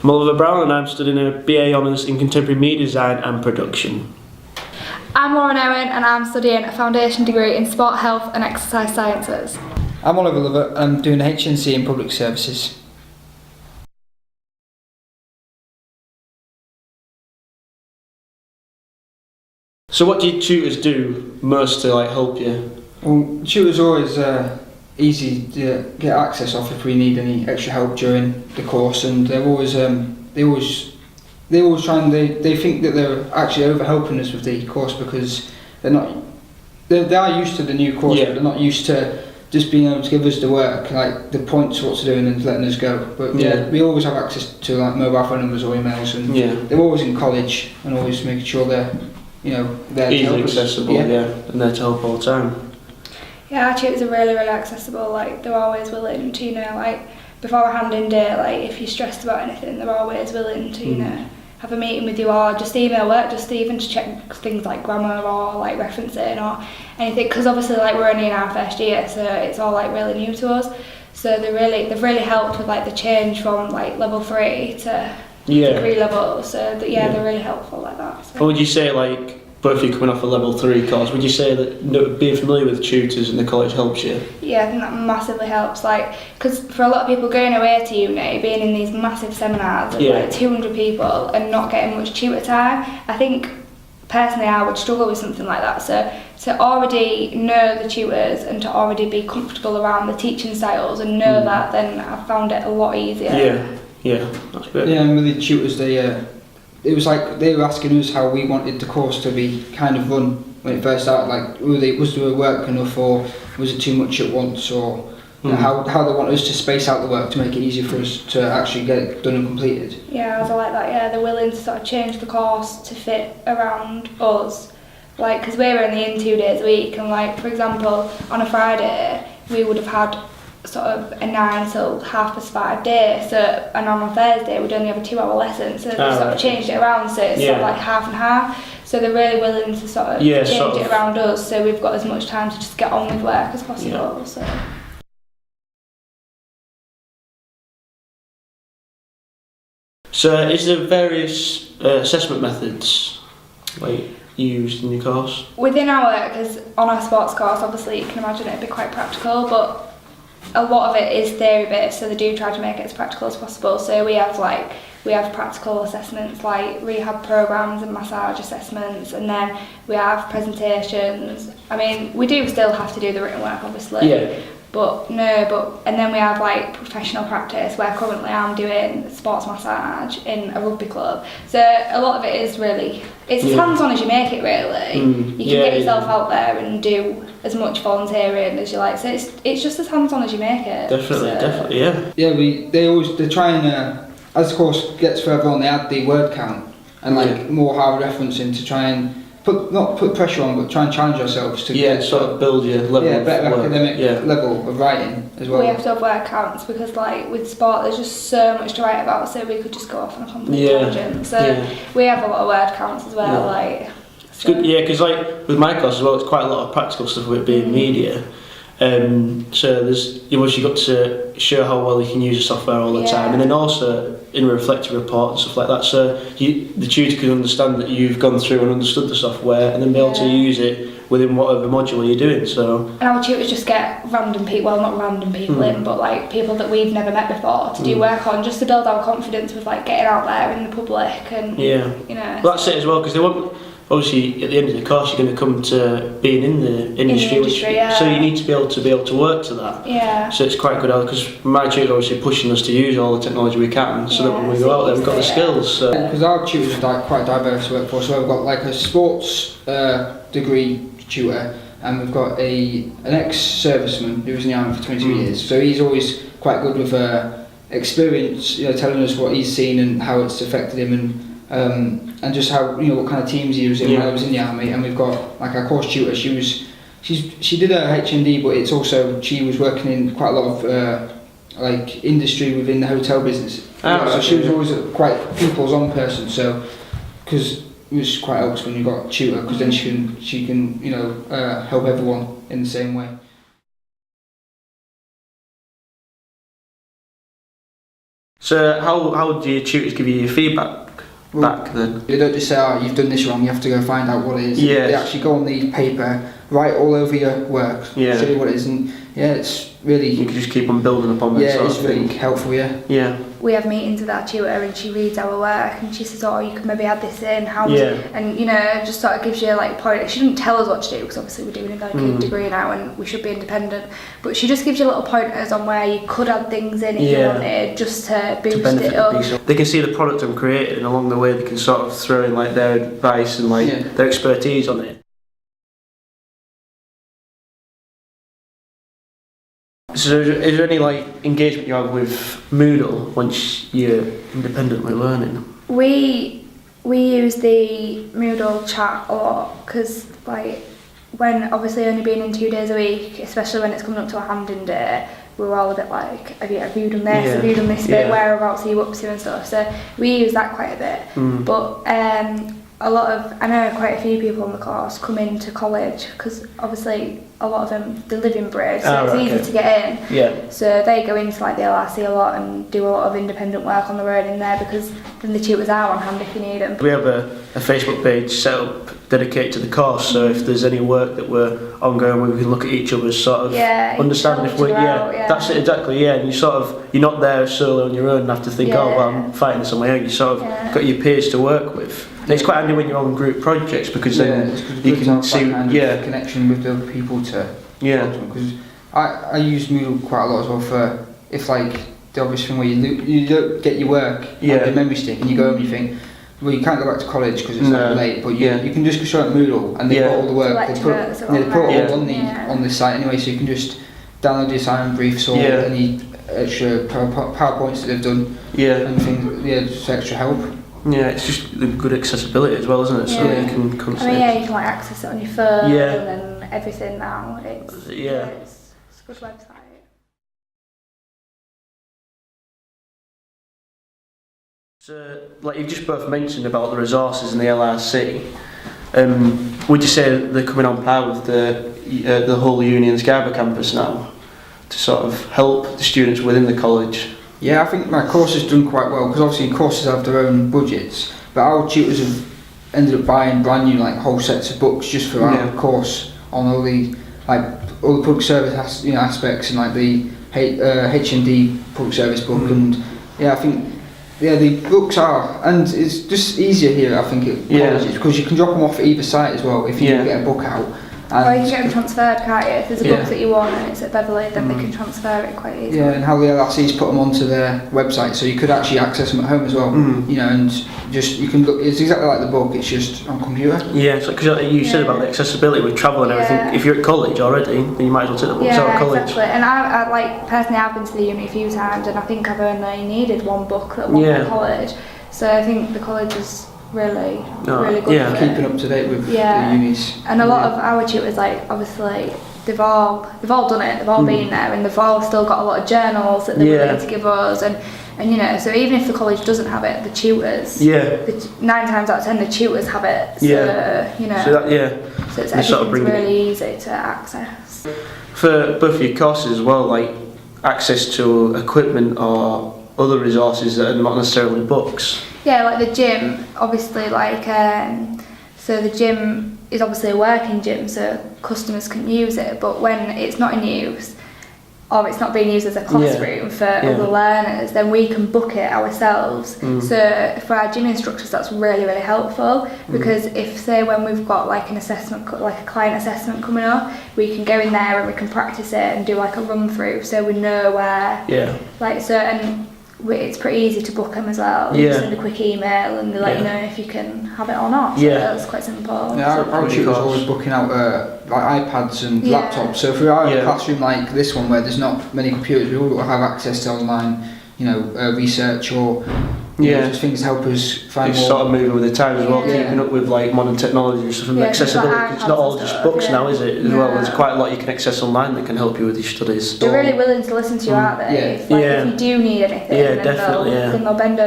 I'm Oliver Brown and I'm studying a BA Honours in Contemporary Media Design and Production. I'm Lauren Owen and I'm studying a foundation degree in Sport, Health and Exercise Sciences. I'm Oliver Lovett and I'm doing a HNC in Public Services. So what do your tutors do most to help you? Well, tutors are always easy to get access off if we need any extra help during the course, and they always try and they think that they're actually over helping us with the course because they are used to the new course, but they're not used to just being able to give us the work, like the points what to do and then letting us go. But we always have access to mobile phone numbers or emails, and they're always in college and always making sure they're they're easily accessible, and they're to help all the time. Yeah, our tutors are really accessible. They're always willing to before a hand-in day, if you're stressed about anything, they're always willing to have a meeting with you or just email work, just even to check things like grammar or referencing or anything, because obviously we're only in our first year, so it's all really new to us. So they've really helped with the change from level 3 to degree level. So they're really helpful like that. So. What would you say, both of you coming off a level 3 course, would you say that being familiar with tutors in the college helps you? Yeah, I think that massively helps. Because for a lot of people going away to uni, being in these massive seminars of 200 people and not getting much tutor time, I think personally I would struggle with something like that. So to already know the tutors and to already be comfortable around the teaching styles and know that, then I found it a lot easier. Yeah, that's good. Yeah, and with the tutors, it was they were asking us how we wanted the course to be kind of run when it first started. Was there work enough, or was it too much at once, or how they want us to space out the work to make it easier for us to actually get it done and completed. Yeah, I like that. Yeah, they're willing to sort of change the course to fit around us. Because we're only in 2 days a week, and for example, on a Friday we would have had sort of a 9 till 5:30 day, and on a Thursday we'd only have a 2-hour lesson, so they've sort of changed it around, so it's sort of half and half, so they're really willing to sort of change it around us, so we've got as much time to just get on with work as possible. So is there various assessment methods used in your course? Within our, because on our sports course, obviously you can imagine it'd be quite practical, but a lot of it is theory based, so they do try to make it as practical as possible. So we have practical assessments like rehab programs and massage assessments, and then we have presentations. I mean, we do still have to do the written work, obviously. And then we have professional practice, where currently I'm doing sports massage in a rugby club. So a lot of it is it's as hands-on as you make it, really. You can get yourself out there and do as much volunteering as you like. So it's just as hands-on as you make it. Definitely, yeah. Yeah, they try and as the course gets further on, they add the word count and more hard referencing to try and not put pressure on, but try and challenge ourselves to get sort of build your level of better work. academic level of writing as well. We have to have word counts because with sport there's just so much to write about, so we could just go off on a complete tangent. So we have a lot of word counts as well. It's good, because with my course as well, it's quite a lot of practical stuff with it being media. So you've obviously got to show how well you can use the software all the time, and then also in a reflective report and stuff like that, so the tutor can understand that you've gone through and understood the software and then be able to use it within whatever module you're doing. And our tutors just get random people, well not random people in, but people that we've never met before to do work on, just to build our confidence with getting out there in the public and well, that's it as well, because they want, obviously at the end of the course you're going to come to being in the industry, so you need to be able to work to that. So it's quite good, because my tutor obviously pushing us to use all the technology we can, so that when we go out there we've got the skills. Because our tutors are quite diverse workforce, so we've got a sports degree tutor, and we've got an ex-serviceman who was in the army for 22 years, so he's always quite good with experience, telling us what he's seen and how it's affected him, and just how what kind of teams he was in when he was in the army. And we've got our course tutor. She did her HND, but it's also she was working in quite a lot of industry within the hotel business. So she was always quite people's on person. So because it was quite helps when you got a tutor, because then she can help everyone in the same way. So how do your tutors give you your feedback back then? They don't just say, oh, you've done this wrong, you have to go find out what it is. Yes. They actually go on the paper, write all over your work, show you what it is, and yeah, it's really... You can just keep on building upon it. Yeah, it's really helpful, yeah. Yeah. We have meetings with our tutor and she reads our work and she says, oh, you could maybe add this in, and you know, just sort of gives you like pointers. She doesn't tell us what to do because obviously we're doing like a degree now and we should be independent, but she just gives you little pointers on where you could add things in if you wanted, just to boost it up. They can see the product I'm creating, and along the way they can sort of throw in like their advice and like their expertise on it. So is there any like engagement you have with Moodle once you're independently learning? We use the Moodle chat a lot because like when obviously only being in 2 days a week, especially when it's coming up to a handing day, we're all a bit like, have you done this, have you done this bit, whereabouts are you up to and stuff, so we use that quite a bit. But I know quite a few people on the course come into college because obviously a lot of them, they live in Bridge, so it's easy to get in. So they go into like the LRC a lot and do a lot of independent work on the road in there because then the tutors are on hand if you need them. We have a Facebook page set up dedicated to the course, so if there's any work that we're ongoing, we can look at each other's sort of understanding if we're that's it exactly, and you're not there solo on your own and have to think, oh well, I'm fighting this on my own. You sort of got your peers to work with. And it's quite handy when you're on group projects because then you can see connection with other people to because I use Moodle quite a lot as well for if like the obvious thing where you don't get your work on your memory stick and you go home and you think, well, you can't go back to college because it's like late, but you can just go straight on Moodle and they've got all the work. They put it all on the site anyway, so you can just download the assignment briefs or any extra PowerPoints that they've done and things, just extra help. Yeah, it's just the good accessibility as well, isn't it? So that you can constantly... you can like access it on your phone and everything now. It's a good website. So, like you've just both mentioned about the resources in the LRC, would you say they're coming on par with the whole uni and Scarborough campus now to sort of help the students within the college? Yeah, I think my course has done quite well because obviously courses have their own budgets, but our tutors have ended up buying brand new like whole sets of books just for our course on all the public service aspects and like the HND public service book and I think the books are, and it's just easier here I think at colleges because you can drop them off at either site as well if you get a book out. Or you can get them transferred, can't you? If there's a book that you want and it's at Beverley, then they can transfer it quite easily. Yeah, and how the LRC's put them onto their website, so you could actually access them at home as well. And just you can look. It's exactly like the book. It's just on computer. Yeah, it's like because you said about the accessibility with travel and everything. If you're at college already, then you might as well take the books out of college. Exactly. And I like personally, I've been to the uni a few times, and I think I've only needed one book at one college. So I think the college is really good. Yeah, keeping up to date with the unis. And a lot of our tutors, like obviously they've all done it, they've all been there, and they've all still got a lot of journals that they're willing to give us, and so even if the college doesn't have it, the tutors, 9 times out of 10 the tutors have it, so it's everything's really easy to access. For both of your courses as well, like access to equipment or other resources that are not necessarily books. Yeah, like the gym, obviously, so the gym is obviously a working gym, so customers can use it, but when it's not in use, or it's not being used as a classroom for other learners, then we can book it ourselves. So for our gym instructors, that's really, really helpful, because if, say, when we've got like an assessment, like a client assessment coming up, we can go in there and we can practice it and do like a run through, so we know where, like certain... It's pretty easy to book them as well. You send a quick email and they let you know if you can have it or not. So that's quite simple. Yeah, our tutors are always booking out like iPads and laptops. So if we are in a classroom like this one where there's not many computers, we all have access to online, research or just things to help us find more. Sort of moving with the times as well, keeping up with like modern technology and stuff and accessibility. Like it's not all just books now, is it? As well, there's quite a lot you can access online that can help you with your studies. They're really willing to listen to you, aren't they? If you do need anything, then they'll bend over.